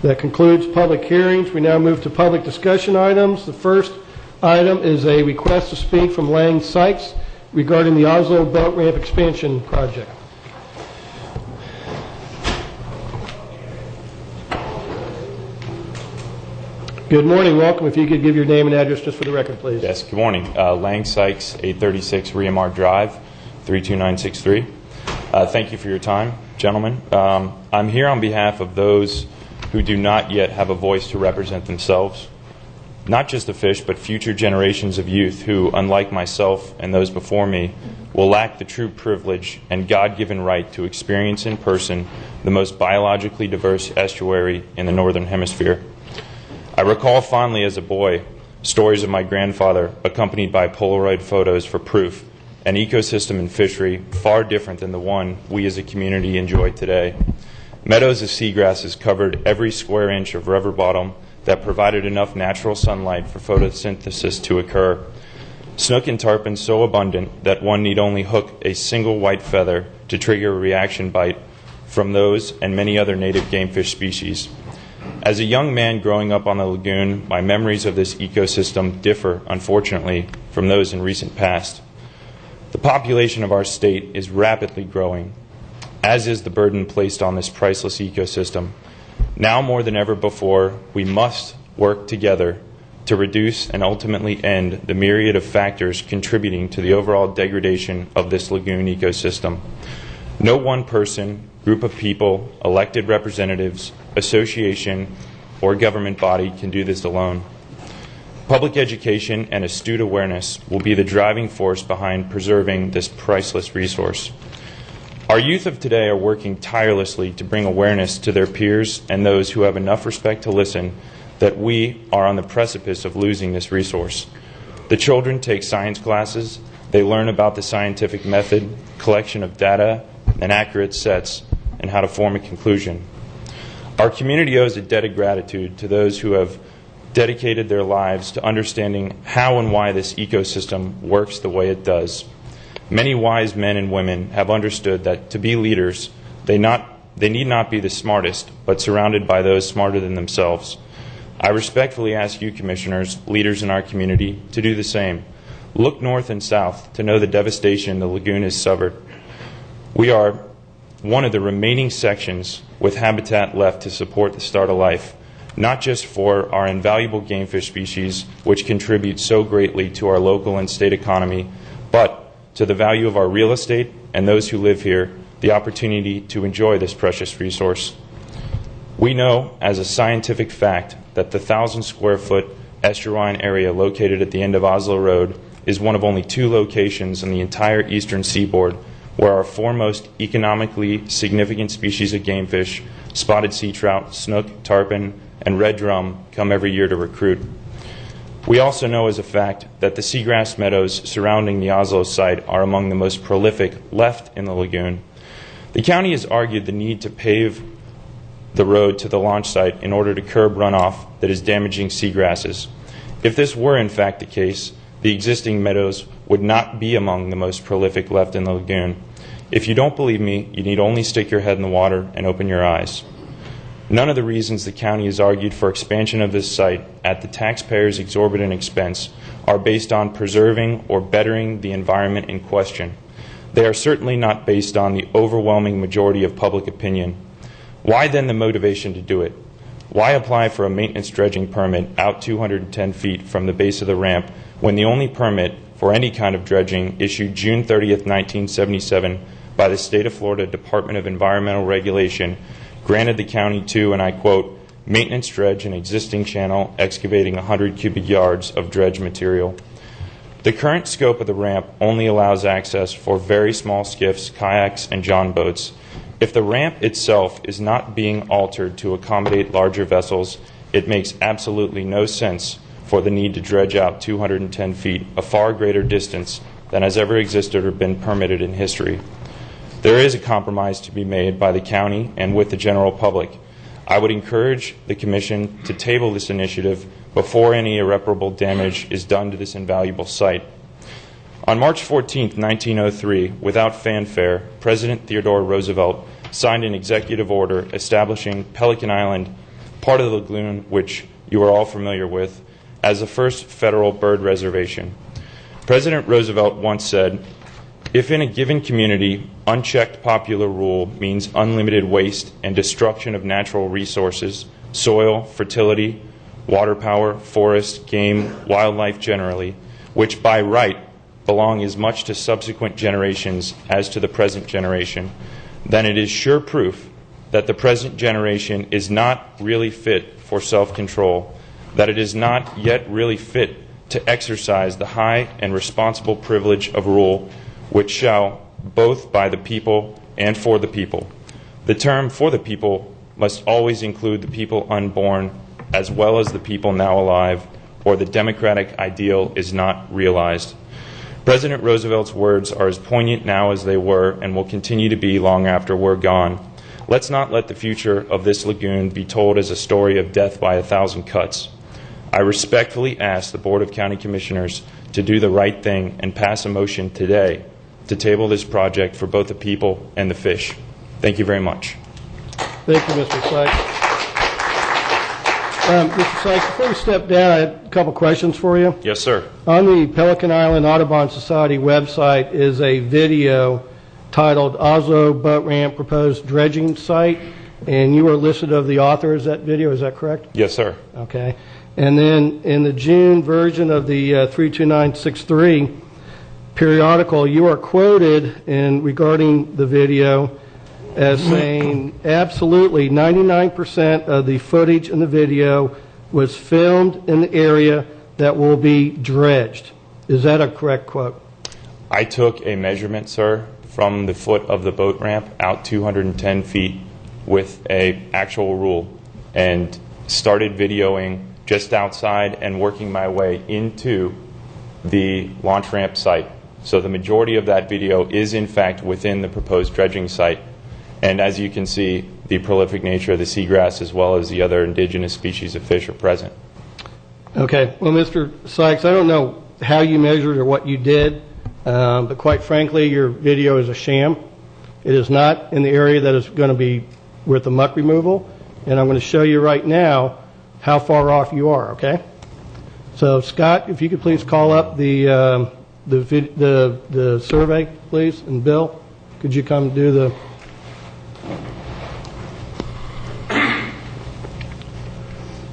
That concludes public hearings. We now move to public discussion items. The first item is a request to speak from Lange Sykes regarding the Oslo Boat Ramp expansion project. Good morning. Welcome. If you could give your name and address just for the record, please. Yes, good morning. Lange Sykes, 836 Reamar Drive, 32963. Thank you for your time, gentlemen. I'm here on behalf of those who do not yet have a voice to represent themselves. Not just the fish, but future generations of youth who, unlike myself and those before me, will lack the true privilege and God-given right to experience in person the most biologically diverse estuary in the Northern Hemisphere. I recall fondly as a boy stories of my grandfather accompanied by Polaroid photos for proof, an ecosystem and fishery far different than the one we as a community enjoy today. Meadows of seagrasses covered every square inch of river bottom that provided enough natural sunlight for photosynthesis to occur. Snook and tarpon so abundant that one need only hook a single white feather to trigger a reaction bite from those and many other native gamefish species. As a young man growing up on the lagoon, my memories of this ecosystem differ, unfortunately, from those in recent past. The population of our state is rapidly growing, as is the burden placed on this priceless ecosystem. Now more than ever before, we must work together to reduce and ultimately end the myriad of factors contributing to the overall degradation of this lagoon ecosystem. No one person, group of people, elected representatives, association, or government body can do this alone. Public education and astute awareness will be the driving force behind preserving this priceless resource. Our youth of today are working tirelessly to bring awareness to their peers and those who have enough respect to listen that we are on the precipice of losing this resource. The children take science classes, they learn about the scientific method, collection of data, and accurate sets, and how to form a conclusion. Our community owes a debt of gratitude to those who have dedicated their lives to understanding how and why this ecosystem works the way it does. Many wise men and women have understood that to be leaders, they need not be the smartest, but surrounded by those smarter than themselves. I respectfully ask you, commissioners, leaders in our community, to do the same. Look north and south to know the devastation the lagoon has suffered. We are one of the remaining sections with habitat left to support the start of life, not just for our invaluable gamefish species, which contribute so greatly to our local and state economy, but to the value of our real estate and those who live here, the opportunity to enjoy this precious resource. We know as a scientific fact that the 1,000 square foot estuarine area located at the end of Oslo Road is one of only 2 locations on the entire eastern seaboard where our foremost economically significant species of gamefish, spotted sea trout, snook, tarpon, and red drum, come every year to recruit. We also know as a fact that the seagrass meadows surrounding the Oslo site are among the most prolific left in the lagoon. The county has argued the need to pave the road to the launch site in order to curb runoff that is damaging seagrasses. If this were in fact the case, the existing meadows would not be among the most prolific left in the lagoon. If you don't believe me, you need only stick your head in the water and open your eyes. None of the reasons the county has argued for expansion of this site at the taxpayers' exorbitant expense are based on preserving or bettering the environment in question. They are certainly not based on the overwhelming majority of public opinion. Why then the motivation to do it? Why apply for a maintenance dredging permit out 210 feet from the base of the ramp when the only permit for any kind of dredging issued June 30th, 1977 by the State of Florida Department of Environmental Regulation granted the county to, and I quote, maintenance dredge an existing channel excavating 100 cubic yards of dredge material. The current scope of the ramp only allows access for very small skiffs, kayaks, and john boats. If the ramp itself is not being altered to accommodate larger vessels, it makes absolutely no sense for the need to dredge out 210 feet, a far greater distance than has ever existed or been permitted in history. There is a compromise to be made by the county and with the general public. I would encourage the Commission to table this initiative before any irreparable damage is done to this invaluable site. On March 14, 1903, without fanfare, President Theodore Roosevelt signed an executive order establishing Pelican Island part of the lagoon, which you are all familiar with, as the first federal bird reservation. President Roosevelt once said, "If in a given community, unchecked popular rule means unlimited waste and destruction of natural resources, soil, fertility, water power, forest, game, wildlife generally, which by right belong as much to subsequent generations as to the present generation, then it is sure proof that the present generation is not really fit for self-control, that it is not yet really fit to exercise the high and responsible privilege of rule, which shall, both by the people and for the people." The term "for the people" must always include the people unborn as well as the people now alive, or the democratic ideal is not realized. President Roosevelt's words are as poignant now as they were and will continue to be long after we're gone. Let's not let the future of this lagoon be told as a story of death by 1,000 cuts. I respectfully ask the Board of County Commissioners to do the right thing and pass a motion today to table this project for both the people and the fish. Thank you very much. Thank you, Mr. Sykes. Mr. Sykes, before we step down, I have a couple questions for you. Yes, sir. On the Pelican Island Audubon Society website is a video titled "Oslo Boat Ramp Proposed Dredging Site," and you are listed of the author of that video, is that correct? Yes, sir. Okay. And then in the June version of the 32963 periodical, you are quoted in regarding the video as saying absolutely 99% of the footage in the video was filmed in the area that will be dredged. Is that a correct quote? I took a measurement, sir, from the foot of the boat ramp out 210 feet with an actual rule and started videoing just outside and working my way into the launch ramp site. So the majority of that video is in fact within the proposed dredging site. And as you can see, the prolific nature of the seagrass as well as the other indigenous species of fish are present. Okay. Well, Mr. Sykes, I don't know how you measured or what you did, but quite frankly, your video is a sham. It is not in the area that is going to be with the muck removal, and I'm going to show you right now how far off you are, okay? So, Scott, if you could please call up the survey, please, and Bill, could you come do the...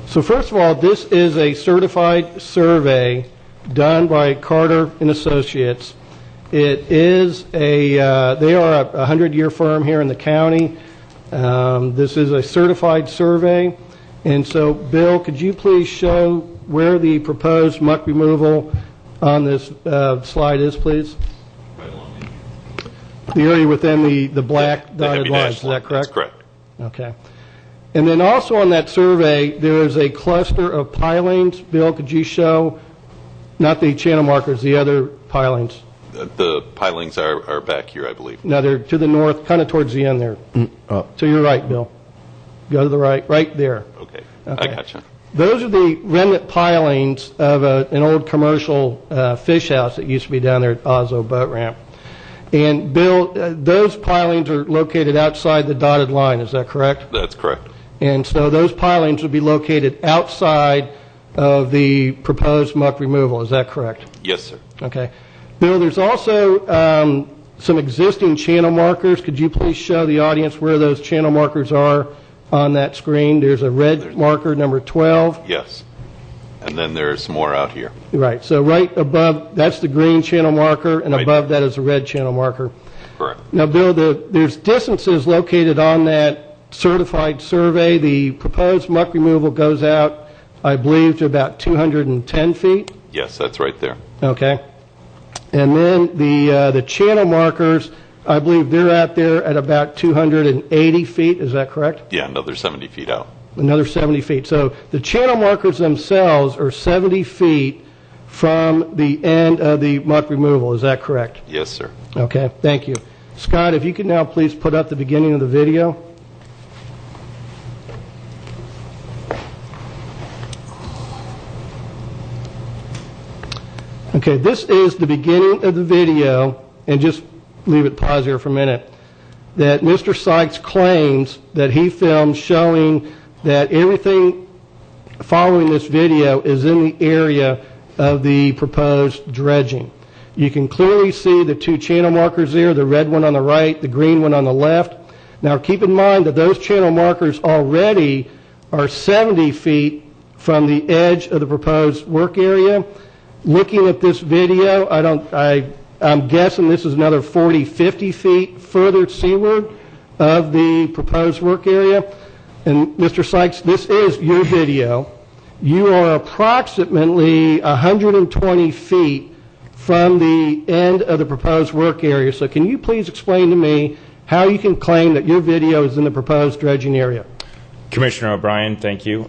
So first of all, this is a certified survey done by Carter and Associates. It is they are a 100-year firm here in the county. This is a certified survey. And so, Bill, could you please show where the proposed muck removal on this slide is, please? Right along the area within the black dotted lines, is that correct? That's correct. Okay. And then also on that survey, there is a cluster of pilings. Bill, could you show, not the channel markers, the other pilings? The pilings are back here, I believe. No, they're to the north, kind of towards the end there. To your right, Bill. Go to the right, right there. Okay. Okay. I gotcha. Those are the remnant pilings of an old commercial fish house that used to be down there at Oslo Boat Ramp. And Bill, those pilings are located outside the dotted line, is that correct? That's correct. And so those pilings would be located outside of the proposed muck removal, is that correct? Yes, sir. Okay. Bill, there's also some existing channel markers. Could you please show the audience where those channel markers are on that screen? There's a red marker, number 12. Yes. And then there's some more out here. Right. So right above, that's the green channel marker, and Right above there. that is a red channel marker. Correct. Now, Bill, there's distances located on that certified survey. The proposed muck removal goes out, I believe, to about 210 feet. Yes, that's right there. Okay. And then the channel markers, I believe they're out there at about 280 feet. Is that correct? Yeah, another 70 feet out. Another 70 feet. So the channel markers themselves are 70 feet from the end of the muck removal. Is that correct? Yes, sir. Okay. Thank you. Scott, if you could now please put up the beginning of the video. Okay, this is the beginning of the video, and just leave it pause here for a minute, that Mr. Sykes claims that he filmed showing that everything following this video is in the area of the proposed dredging. You can clearly see the two channel markers there, the red one on the right, the green one on the left. Now keep in mind that those channel markers already are 70 feet from the edge of the proposed work area. Looking at this video, I'm guessing this is another 40, 50 feet further seaward of the proposed work area. And Mr. Sykes, this is your video. You are approximately 120 feet from the end of the proposed work area. So can you please explain to me how you can claim that your video is in the proposed dredging area? Commissioner O'Brien, thank you.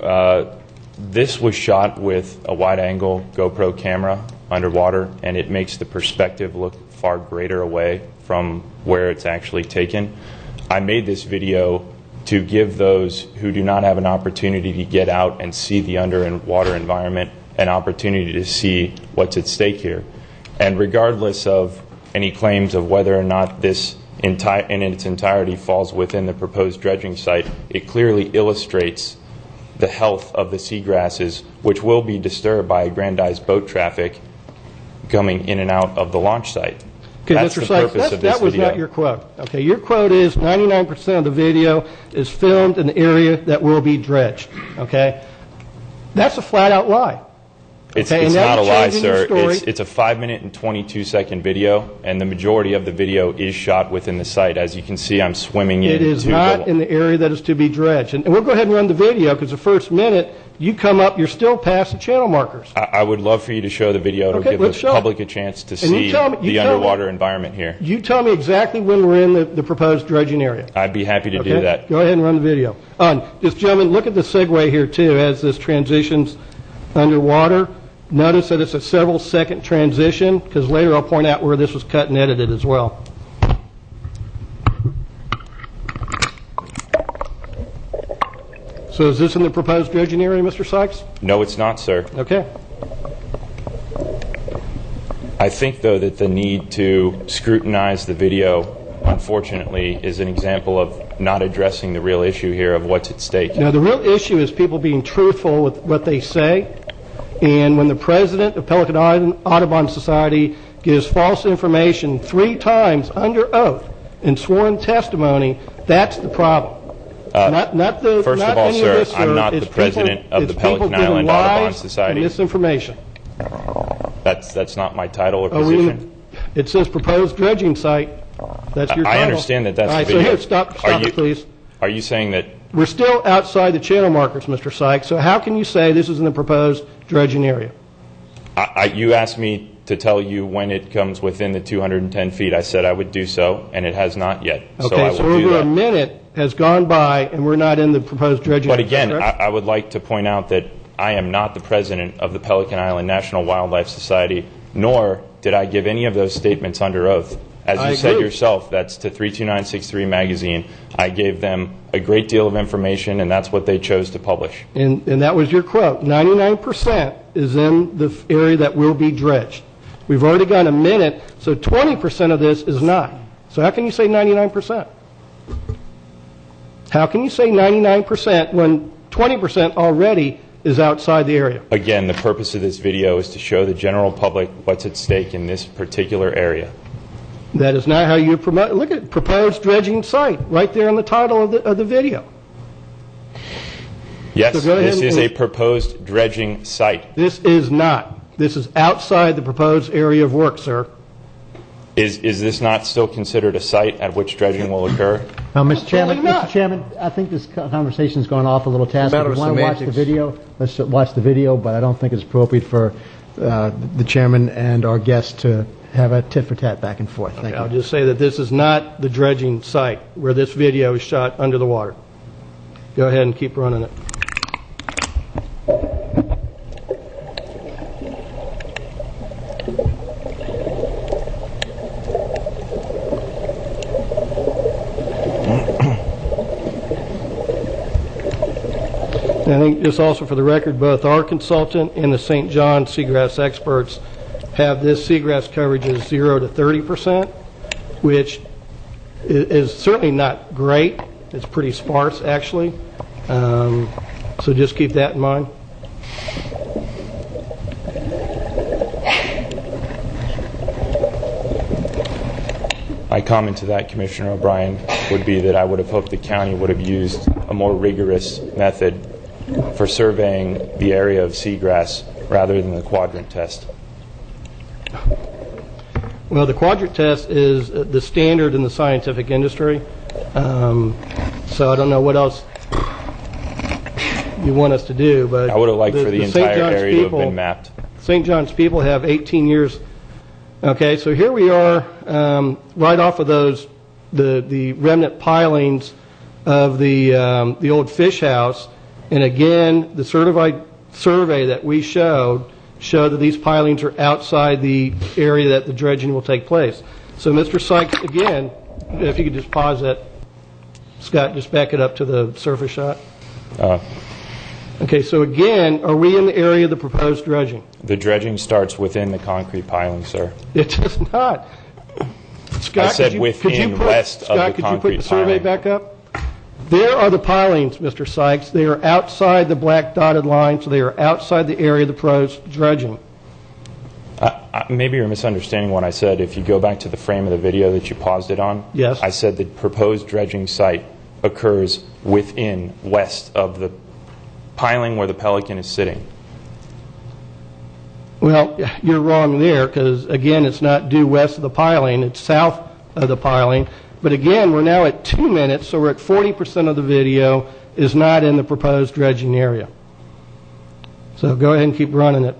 This was shot with a wide-angle GoPro camera underwater, and it makes the perspective look far greater away from where it's actually taken. I made this video to give those who do not have an opportunity to get out and see the underwater environment an opportunity to see what's at stake here. And regardless of any claims of whether or not this in its entirety falls within the proposed dredging site, it clearly illustrates the health of the seagrasses, which will be disturbed by aggrandized boat traffic coming in and out of the launch site. Okay, That's Mr. the Sykes, purpose of this that was video. not your quote. Okay, your quote is 99% of the video is filmed in the area that will be dredged. Okay, that's a flat-out lie. It's Okay, and now not a you're lie, changing your sir. story. It's a 5-minute and 22-second video, and the majority of the video is shot within the site. As you can see, I'm swimming It is not in the area that is to be dredged. And we'll go ahead and run the video, because the first minute you come up, you're still past the channel markers. I would love for you to show the video to Okay, give let's the show it. public a chance to you see tell me- you the tell me- underwater environment here. You tell me exactly when we're in the proposed dredging area. I'd be happy to do Okay? that. Go ahead and run the video. Just gentlemen, look at the segue here too as this transitions underwater. Notice that it's a several second transition, because later I'll point out where this was cut and edited as well. So is this in the proposed dredging area, Mr. Sykes? No, it's not, sir. Okay. I think, though, that the need to scrutinize the video, unfortunately, is an example of not addressing the real issue here of what's at stake. Now the real issue is people being truthful with what they say. And when the president of Pelican Island Audubon Society gives false information 3 times under oath in sworn testimony, that's the problem. First of all, sir, I'm not the president of the Pelican Island Audubon Society. Misinformation. That's not my title or Oh, wait a minute. position. It says proposed dredging site. That's your title. I understand that that's All right, the video. so here, stop it, please. Are you saying that We're still outside the channel markers, Mr. Sykes, so how can you say this is in the proposed dredging area? you asked me to tell you when it comes within the 210 feet? I said I would do so, and it has not yet. So I Okay, so will do over that. a minute has gone by, and we're not in the proposed dredging But area. again, correct? I would like to point out that I am not the president of the Pelican Island National Wildlife Society, nor did I give any of those statements under oath. As I you said agree. yourself, that's to 32963 magazine. I gave them a great deal of information, and that's what they chose to publish. And that was your quote. 99% is in the area that will be dredged. We've already gone a minute, so 20% of this is not. So how can you say 99%? How can you say 99% when 20% already is outside the area? Again, the purpose of this video is to show the general public what's at stake in this particular area. That is not how you promote. Look at proposed dredging site right there in the title of the video. Yes, So go ahead this is and- a proposed dredging site. This is not. This is outside the proposed area of work, sir. Is this not still considered a site at which dredging will occur? Mr. Chairman, Absolutely not. Mr. Chairman, I think this conversation's gone off a little task. Matter If of you want to watch the semantics. video, let's watch the video, but I don't think it's appropriate for the chairman and our guests to have a tit-for-tat back and forth. Thank I'll you. just say that this is not the dredging site where this video is shot under the water. Go ahead and keep running it. And I think just also for the record, both our consultant and the St. John seagrass experts have this seagrass coverage as 0 to 30%, which is certainly not great. It's pretty sparse, actually. So just keep that in mind. My comment to that, Commissioner O'Brien, would be that I would have hoped the county would have used a more rigorous method for surveying the area of seagrass rather than the quadrant test. Well, the quadrant test is the standard in the scientific industry. So I don't know what else you want us to do, but I would have liked for the St. entire John's area to have people- been mapped. St. John's people have 18 years. Okay, so here we are, right off of those, the remnant pilings of the old fish house, and again, the certified survey that we showed that these pilings are outside the area that the dredging will take place. So, Mr. Sykes, again, if you could just pause that, Scott, just back it up to the surface shot. Okay, so again, are we in the area of the proposed dredging? The dredging starts within the concrete piling, sir. It does not. Scott, I said could within, you put, west of Scott, the could you put concrete the survey piling. back up? There are the pilings, Mr. Sykes. They are outside the black dotted line, so they are outside the area of the proposed dredging. Maybe you're misunderstanding what I said. If you go back to the frame of the video that you paused it on, Yes. I said the proposed dredging site occurs within, west of the piling where the Pelican is sitting. Well, you're wrong there, because, again, it's not due west of the piling. It's south of the piling. But, again, we're now at 2 minutes, so we're at 40% of the video is not in the proposed dredging area. So go ahead and keep running it.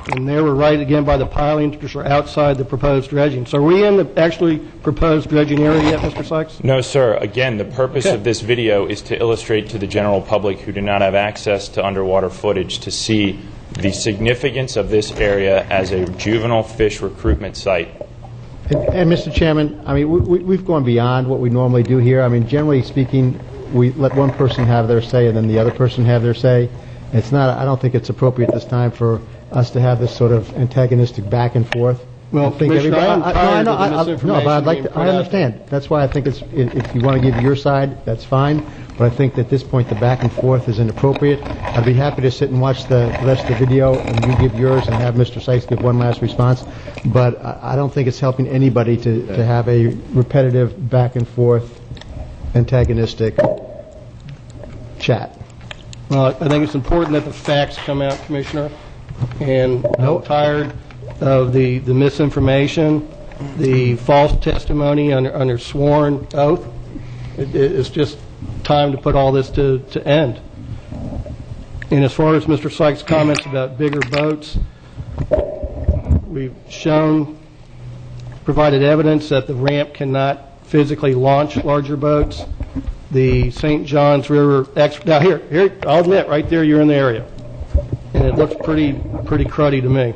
And there we're right again by the pilings, which are outside the proposed dredging. So are we in the actually proposed dredging area yet, Mr. Sykes? No, sir. Again, the purpose Okay. of this video is to illustrate to the general public who do not have access to underwater footage to see the significance of this area as a juvenile fish recruitment site. And Mr. Chairman, I mean, we've gone beyond what we normally do here. I mean, generally speaking, we let one person have their say and then the other person have their say. It's not, I don't think it's appropriate this time for us to have this sort of antagonistic back and forth. Well, I think Commissioner, I am tired of the misinformation no, but I'd like being to, put I out understand. That's why I think it's, if you want to give your side, that's fine. But I think that at this point, the back and forth is inappropriate. I'd be happy to sit and watch the rest of the video and you give yours and have Mr. Sykes give one last response. But I don't think it's helping anybody to have a repetitive back and forth antagonistic chat. Well, I think it's important that the facts come out, Commissioner, and I'm tired of the misinformation, the false testimony under sworn oath. It's just time to put all this to end. And as far as Mr. Sykes' comments about bigger boats, we've shown, provided evidence that the ramp cannot physically launch larger boats. The St. Johns River, now here, I'll admit, right there you're in the area. And it looks pretty cruddy to me.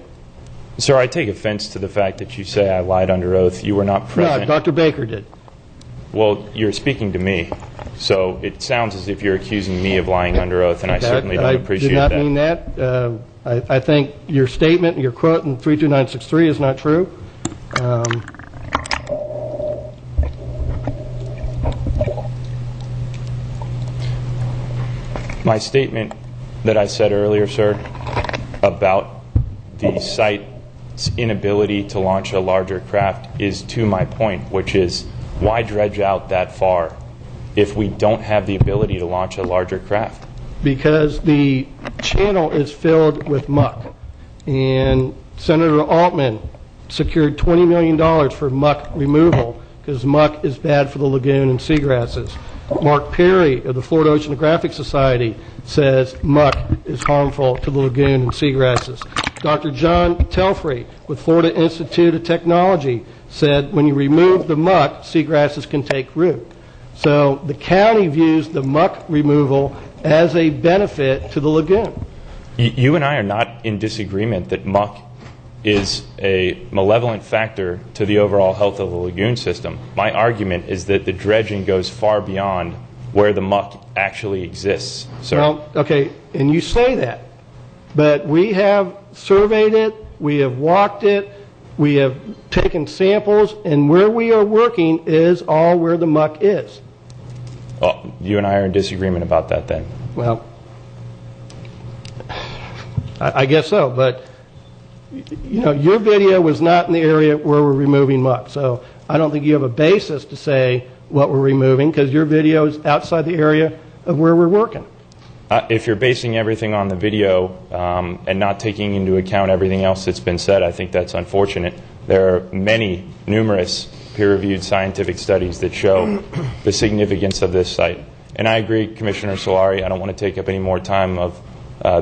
Sir, I take offense to the fact that you say I lied under oath. You were not present. No, Dr. Baker did. Well, you're speaking to me, so it sounds as if you're accusing me of lying under oath, and I certainly don't appreciate that. I did not mean that. I think your statement, your quote in 32963 is not true. My statement that I said earlier, sir, about the site's inability to launch a larger craft is to my point, which is why dredge out that far if we don't have the ability to launch a larger craft? Because the channel is filled with muck. And Senator Altman secured $20 million for muck removal because muck is bad for the lagoon and seagrasses. Mark Perry of the Florida Oceanographic Society says muck is harmful to the lagoon and seagrasses. Dr. John Telfrey with Florida Institute of Technology said when you remove the muck, seagrasses can take root. So the county views the muck removal as a benefit to the lagoon. You and I are not in disagreement that muck is a malevolent factor to the overall health of the lagoon system. My argument is that the dredging goes far beyond where the muck actually exists, sir. Well, okay, and you say that, but we have surveyed it, we have walked it, we have taken samples, and where we are working is all where the muck is. Oh, you and I are in disagreement about that then. Well, I guess so, but you know, your video was not in the area where we're removing muck, so I don't think you have a basis to say what we're removing because your video is outside the area of where we're working. If you're basing everything on the video and not taking into account everything else that's been said, I think that's unfortunate. There are numerous peer-reviewed scientific studies that show the significance of this site. And I agree, Commissioner Solari, I don't want to take up any more time of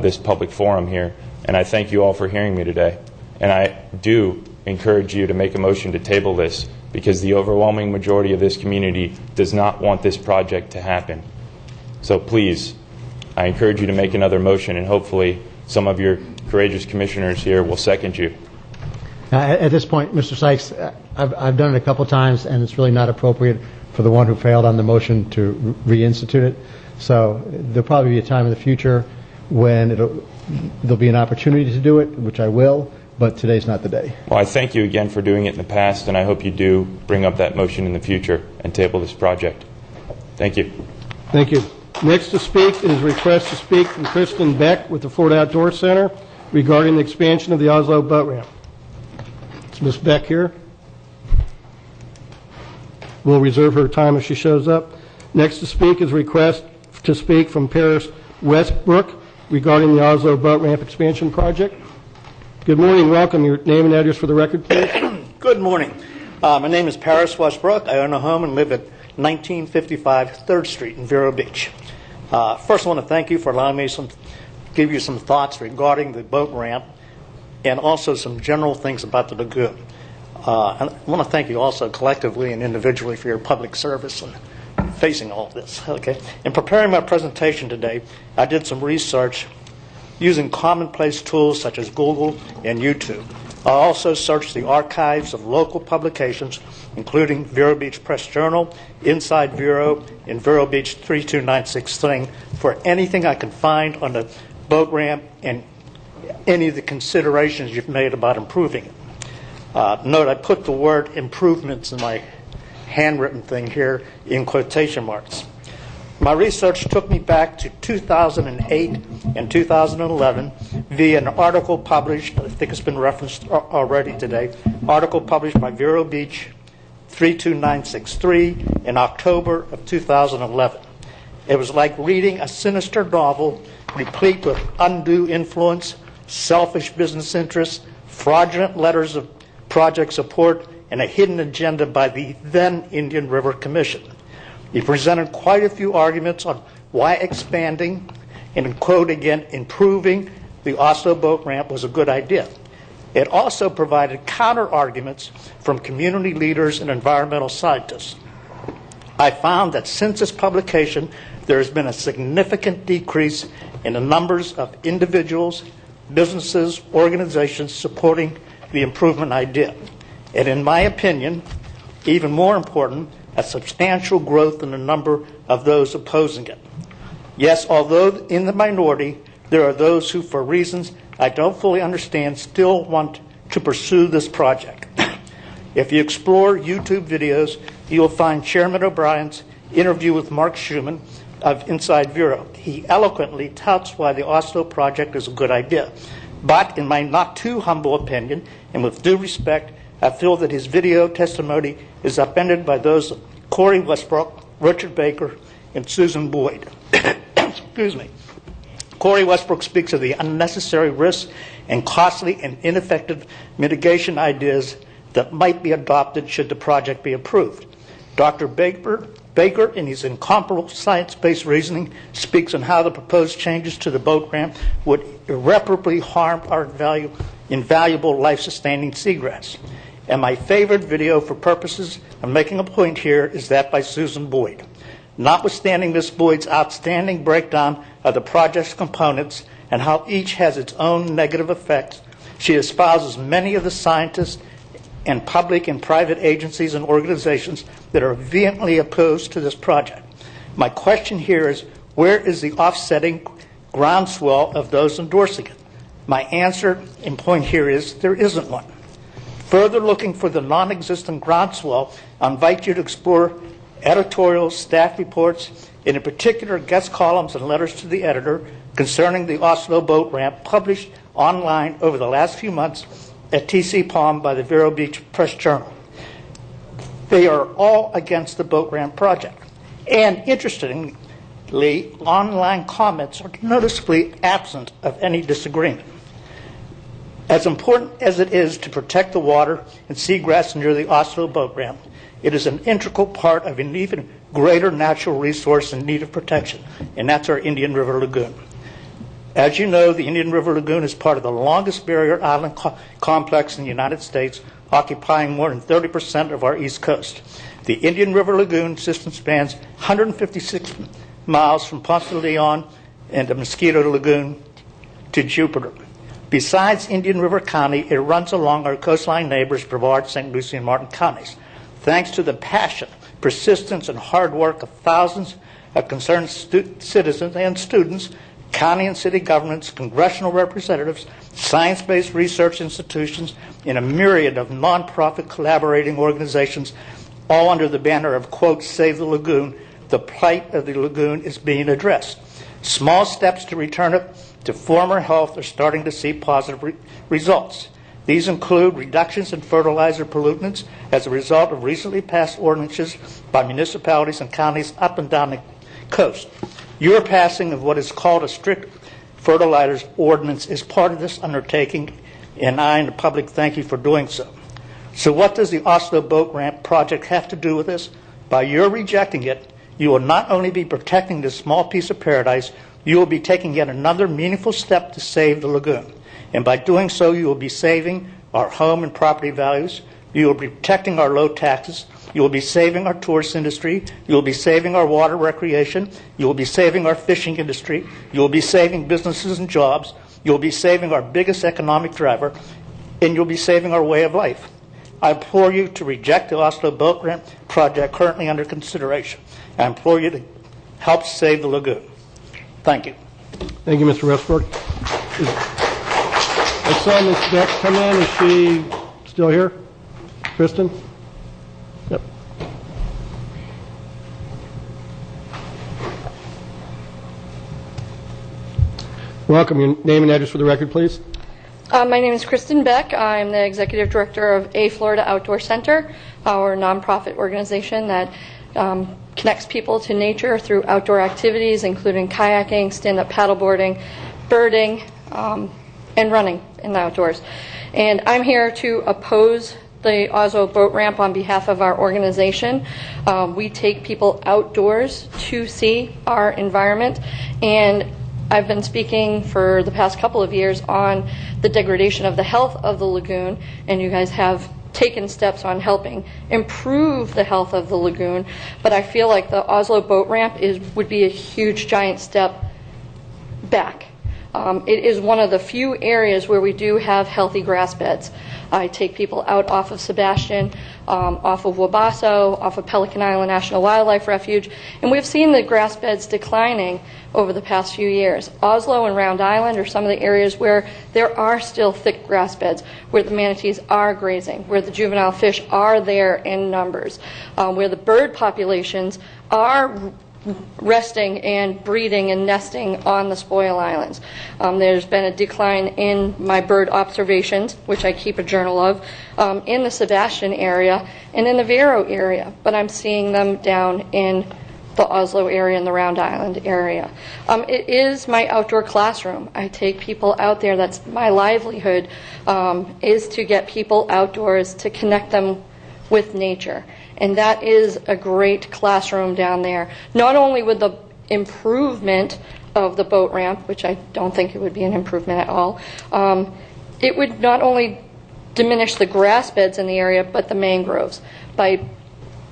this public forum here. And I thank you all for hearing me today. And I do encourage you to make a motion to table this because the overwhelming majority of this community does not want this project to happen. So please, I encourage you to make another motion, and hopefully some of your courageous commissioners here will second you. At this point, Mr. Sykes, I've done it a couple times, and it's really not appropriate for the one who failed on the motion to reinstitute it. So there'll probably be a time in the future when there'll be an opportunity to do it, which I will, but today's not the day. Well, I thank you again for doing it in the past, and I hope you do bring up that motion in the future and table this project. Thank you. Thank you. Next to speak is request to speak from Kristen Beck with the Ford Outdoor Center regarding the expansion of the Oslo Boat Ramp. Is Ms. Beck here? We'll reserve her time if she shows up. Next to speak is request to speak from Paris Westbrook regarding the Oslo Boat Ramp expansion project. Good morning. Welcome. Your name and address for the record, please. Good morning. My name is Paris Westbrook. I own a home and live at 1955 3rd Street in Vero Beach. First, I want to thank you for allowing me to give you some thoughts regarding the boat ramp and also some general things about the lagoon. And I want to thank you also collectively and individually for your public service and facing all this. Okay. In preparing my presentation today, I did some research using commonplace tools such as Google and YouTube. I also searched the archives of local publications, including Vero Beach Press Journal, Inside Vero, and Vero Beach 32963, for anything I could find on the boat ramp and any of the considerations you've made about improving it. Note I put the word improvements in my handwritten thing here in quotation marks. My research took me back to 2008 and 2011 via an article published, I think it's been referenced already today, article published by Vero Beach 32963 in October of 2011. It was like reading a sinister novel replete with undue influence, selfish business interests, fraudulent letters of project support, and a hidden agenda by the then Indian River Commission. He presented quite a few arguments on why expanding, and quote again, improving the Oslo Boat Ramp was a good idea. It also provided counter-arguments from community leaders and environmental scientists. I found that since its publication, there has been a significant decrease in the numbers of individuals, businesses, organizations supporting the improvement idea. And in my opinion, even more important, a substantial growth in the number of those opposing it. Yes, although in the minority, there are those who, for reasons I don't fully understand, still want to pursue this project. If you explore YouTube videos, you will find Chairman O'Brien's interview with Mark Schumann of Inside Vero. He eloquently touts why the Oslo project is a good idea. But in my not too humble opinion, and with due respect, I feel that his video testimony is upended by those of Corey Westbrook, Richard Baker, and Susan Boyd. Excuse me. Corey Westbrook speaks of the unnecessary risks and costly and ineffective mitigation ideas that might be adopted should the project be approved. Dr. Baker, in his incomparable science-based reasoning, speaks on how the proposed changes to the boat ramp would irreparably harm our invaluable life-sustaining seagrass. And my favorite video for purposes of making a point here is that by Susan Boyd. Notwithstanding Ms. Boyd's outstanding breakdown of the project's components and how each has its own negative effects, she espouses many of the scientists and public and private agencies and organizations that are vehemently opposed to this project. My question here is, where is the offsetting groundswell of those endorsing it? My answer and point here is there isn't one. Further looking for the non-existent groundswell, I invite you to explore editorials, staff reports, and in particular guest columns and letters to the editor concerning the Oslo Boat Ramp published online over the last few months at TC Palm by the Vero Beach Press Journal. They are all against the boat ramp project. And interestingly, online comments are noticeably absent of any disagreement. As important as it is to protect the water and seagrass near the Oslo Boat Ramp, it is an integral part of an even greater natural resource in need of protection, and that's our Indian River Lagoon. As you know, the Indian River Lagoon is part of the longest barrier island complex in the United States, occupying more than 30% of our east coast. The Indian River Lagoon system spans 156 miles from Ponce de Leon and the Mosquito Lagoon to Jupiter. Besides Indian River County, it runs along our coastline neighbors, Brevard, St. Lucie, and Martin counties. Thanks to the passion, persistence, and hard work of thousands of concerned citizens and students, county and city governments, congressional representatives, science-based research institutions, and a myriad of nonprofit collaborating organizations, all under the banner of, quote, Save the Lagoon, the plight of the lagoon is being addressed. Small steps to return it to former health are starting to see positive results. These include reductions in fertilizer pollutants as a result of recently passed ordinances by municipalities and counties up and down the coast. Your passing of what is called a strict fertilizer ordinance is part of this undertaking, and I and the public thank you for doing so. So what does the Oslo Boat Ramp project have to do with this? By your rejecting it, you will not only be protecting this small piece of paradise, you will be taking yet another meaningful step to save the lagoon. And by doing so, you will be saving our home and property values, you will be protecting our low taxes, you will be saving our tourist industry, you will be saving our water recreation, you will be saving our fishing industry, you will be saving businesses and jobs, you will be saving our biggest economic driver, and you'll be saving our way of life. I implore you to reject the Oslo Boat Ramp project currently under consideration. I implore you to help save the lagoon. Thank you. Thank you, Mr. Westbrook. I saw Ms. Beck come in. Is she still here? Kristen? Yep. Welcome. Your name and address for the record, please. My name is Kristen Beck. I'm the Executive Director of A Florida Outdoor Center, our nonprofit organization that connects people to nature through outdoor activities, including kayaking, stand-up paddleboarding, birding, and running in the outdoors. And I'm here to oppose the Oslo Boat Ramp on behalf of our organization. We take people outdoors to see our environment, and I've been speaking for the past couple of years on the degradation of the health of the lagoon, and you guys have taken steps on helping improve the health of the lagoon, but I feel like the Oslo Boat Ramp would be a huge, giant step back. It is one of the few areas where we do have healthy grass beds. I take people out off of Sebastian, off of Wabasso, off of Pelican Island National Wildlife Refuge, and we've seen the grass beds declining over the past few years. Oslo and Round Island are some of the areas where there are still thick grass beds, where the manatees are grazing, where the juvenile fish are there in numbers, where the bird populations are resting and breeding and nesting on the spoil islands. There's been a decline in my bird observations, which I keep a journal of, in the Sebastian area and in the Vero area, but I'm seeing them down in the Oslo area and the Round Island area. It is my outdoor classroom. I take people out there. That's my livelihood, is to get people outdoors, to connect them with nature. And that is a great classroom down there. Not only with the improvement of the boat ramp, which I don't think it would be an improvement at all, it would not only diminish the grass beds in the area, but the mangroves. By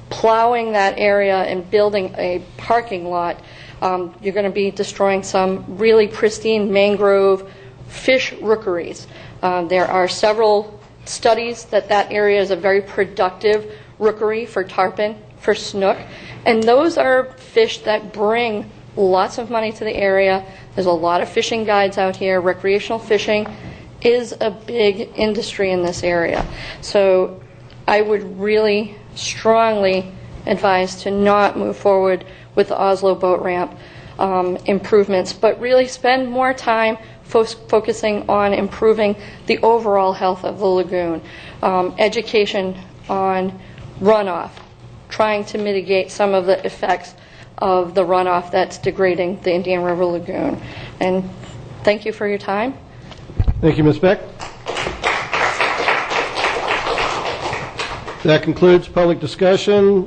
plowing that area and building a parking lot, you're going to be destroying some really pristine mangrove fish rookeries. There are several studies that area is a very productive rookery for tarpon, for snook, and those are fish that bring lots of money to the area. There's a lot of fishing guides out here. Recreational fishing is a big industry in this area. So I would really strongly advise to not move forward with the Oslo Boat Ramp improvements, but really spend more time focusing on improving the overall health of the lagoon. Education on runoff, trying to mitigate some of the effects of the runoff that's degrading the Indian River Lagoon. And thank you for your time. Thank you, Ms. Beck. That concludes public discussion.